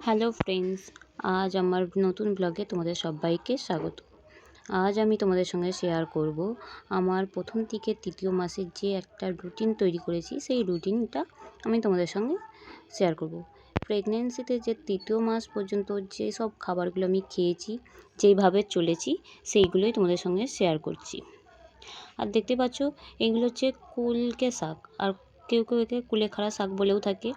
Hello friends, আজ আমার নতুন ব্লগে তোমাদের সবাইকে স্বাগত। আজ আমি তোমাদের সঙ্গে শেয়ার করব আমার প্রথম থেকে তৃতীয় মাসের যে একটা রুটিন তৈরি করেছি, সেই রুটিনটা আমি তোমাদের সঙ্গে শেয়ার করব। প্রেগনেন্সিতে যে তৃতীয় মাস পর্যন্ত যে সব খাবারগুলো আমি খেয়েছি, যেইভাবে চলেছি, সেইগুলোই তোমাদের সঙ্গে শেয়ার করছি। আর দেখতে পাচ্ছ, এগুলো হচ্ছে কুলকে শাক, আর কেউ কেউ একে কুলেখাড়া শাক বলেও থাকে।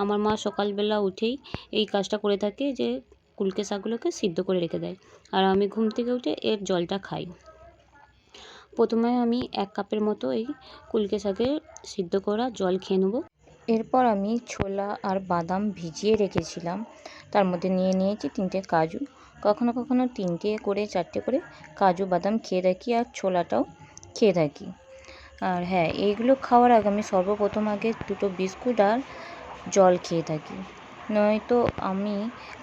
আমার মা সকালবেলা উঠেই এই কাজটা করে থাকে যে কুলকে শাকগুলোকে সিদ্ধ করে রেখে দেয়, আর আমি ঘুম থেকে উঠে এর জলটা খাই। প্রথমে আমি 1 কাপের মতো এই কুলকে শাকের সিদ্ধ করা জল খেয়ে নেবো। এরপর আমি ছোলা আর বাদাম ভিজিয়ে রেখেছিলাম, তার মধ্যে নিয়ে নিয়েছি 3টে কাজু। কখনো কখনো 3টে করে 4টে করে কাজু বাদাম খেয়ে থাকি, আর ছোলাটাও খেয়ে থাকি। আর হ্যাঁ, এইগুলো খাওয়ার আগে আমি সর্বপ্রথম আগে 2টো বিস্কুট আর জল খেয়ে থাকি। নয়তো আমি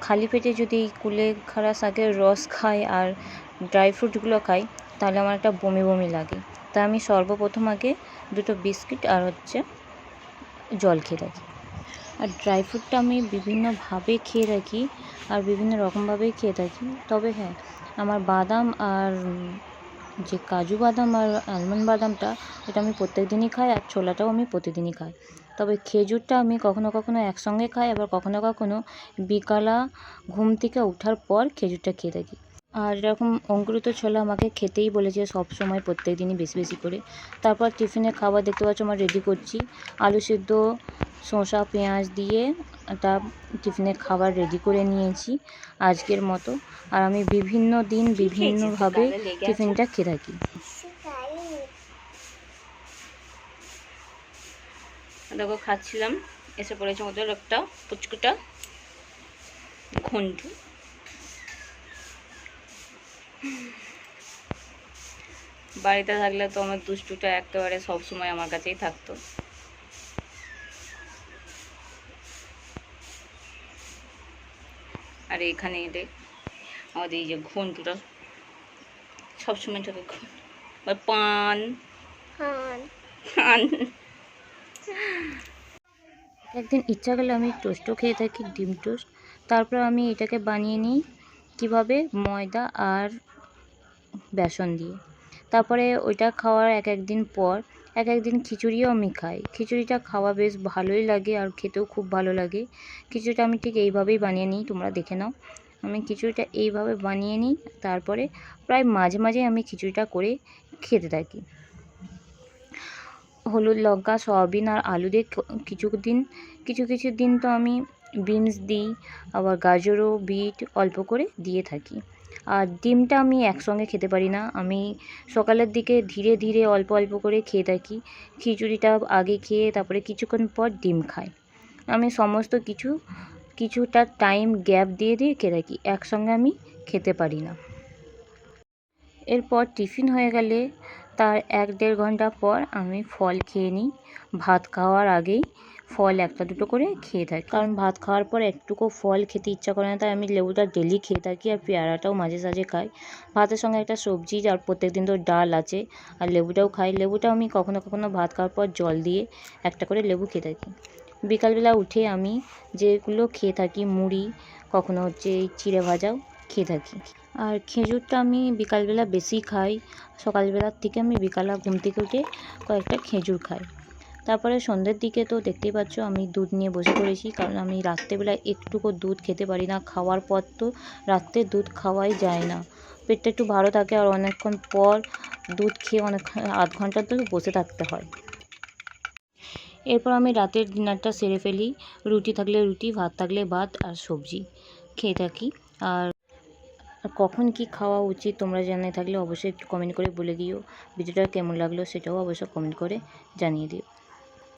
খালি পেটে যদি এই কুলেখাড়া শাকের রস খাই আর ড্রাই ফ্রুটগুলো খাই, তাহলে আমার একটা বমি বমি লাগে। তাই আমি সর্বপ্রথম আগে 2টো বিস্কিট আর জল খেয়ে থাকি। আর ড্রাই ফ্রুটটা আমি বিভিন্নভাবে খেয়ে থাকি, আর বিভিন্ন রকমভাবেই খেয়ে থাকি। তবে হ্যাঁ, আমার বাদাম আর যে কাজু বাদাম আর আলমন্ড বাদামটা, এটা আমি প্রত্যেক দিনই খাই, আর ছোলাটাও আমি প্রতিদিনই খাই। তবে খেজুরটা আমি কখনো কখনো একসঙ্গে খাই, আবার কখনো কখনো বিকালে ঘুম থেকে ওঠার পর খেজুরটা খেয়ে থাকি। আর এরকম অঙ্কুরিত ছোলা আমাকে খেতেই বলেছে সব সময়, প্রত্যেক দিনই বেশি বেশি করে। তারপর টিফিনের খাবার দেখতে পাচ্ছ আমার রেডি করছি। আলু সিদ্ধ, শসা, পেঁয়াজ দিয়ে একটা টিফিনের খাবার রেডি করে নিয়েছি আজকের মতো। আর আমি বিভিন্ন দিন বিভিন্নভাবে টিফিনটা খেয়ে থাকি। দেখো খাচ্ছিলাম, এসে পড়েছে ওদের একটা পুচকুটা ঘন্টু। বাড়িতে থাকলে তো আমার দুষ্টুটা একেবারে সবসময় আমার কাছেই থাকতো। আর এখানে এদের আমাদের এই যে ঘন্টুটা সবসময় চোখে পান পান। একদিন ইচ্ছা করলে আমি টোস্টও খেয়ে থাকি, ডিম টোস্ট। তারপর আমি এটাকে বানিয়ে নিই কীভাবে, ময়দা আর বেসন দিয়ে। তারপরে ওইটা খাওয়ার এক দিন পর এক দিন খিচুড়িও আমি খাই। খিচুড়িটা খাওয়া বেশ ভালোই লাগে, আর খেতেও খুব ভালো লাগে। খিচুড়িটা আমি ঠিক এইভাবেই বানিয়ে নিই, তোমরা দেখে নাও। আমি খিচুড়িটা এইভাবে বানিয়ে নিই, তারপরে প্রায় মাঝে মাঝে আমি খিচুড়িটা করে খেতে থাকি। হলুদ, লঙ্কা, সয়াবিন আর আলু দিয়ে কিছু কিছু দিন তো আমি বিনস দিই, আবার গাজরও, বিট অল্প করে দিয়ে থাকি। আর ডিমটা আমি একসঙ্গে খেতে পারি না, আমি সকালের দিকে ধীরে ধীরে অল্প অল্প করে খেয়ে থাকি। খিচুড়িটা আগে খেয়ে তারপরে কিছুক্ষণ পর ডিম খাই। আমি সমস্ত কিছুটা টাইম গ্যাপ দিয়ে খেয়ে থাকি, একসঙ্গে আমি খেতে পারি না। এরপর টিফিন হয়ে গেলে তার 1-1.5 ঘন্টা পর আমি ফল খেয়ে নিই। ভাত খাওয়ার আগেই ফল 1টা 2টো করে খেয়ে থাকি, কারণ ভাত খাওয়ার পর একটুকু ফল খেতে ইচ্ছা করে না। তাই আমি লেবুটা ডেলি খেয়ে থাকি, আর পেয়ারাটাও মাঝে সাঝে খাই। ভাতের সঙ্গে একটা সবজি, আর প্রত্যেক দিন তো ডাল আছে, আর লেবুটাও খাই। লেবুটাও আমি কখনো কখনো ভাত খাওয়ার পর জল দিয়ে একটা করে লেবু খেয়ে থাকি। বিকালবেলা উঠে আমি যেগুলো খেয়ে থাকি, মুড়ি, কখনো হচ্ছে এই চিড়ে ভাজাও খেয়ে থাকি। আর খেজুরটা আমি বিকালবেলা বেশি খাই, সকালবেলার থেকে আমি বিকালে ঘুম থেকে উঠে কয়েকটা খেজুর খাই। তারপরে সন্ধ্যের দিকে তো দেখতেই পাচ্ছ আমি দুধ নিয়ে বসে পড়েছি, কারণ আমি রাত্রেবেলায় একটুকু দুধ খেতে পারি না। খাওয়ার পর তো রাত্রে দুধ খাওয়াই যায় না, পেটটা একটু ভালো থাকে, আর অনেকক্ষণ পর দুধ খেয়ে আধ ঘন্টা তো বসে থাকতে হয়। এরপর আমি রাতের ডিনারটা সেরে ফেলি। রুটি থাকলে রুটি, ভাত থাকলে ভাত, আর সবজি খেয়ে থাকি। আর কখন কি খাওয়া উচিত তোমরা জেনে থাকলে অবশ্যই একটু কমেন্ট করে বলে দিও। ভিডিওটা কেমন লাগলো সেটাও অবশ্যই কমেন্ট করে জানিয়ে দিও।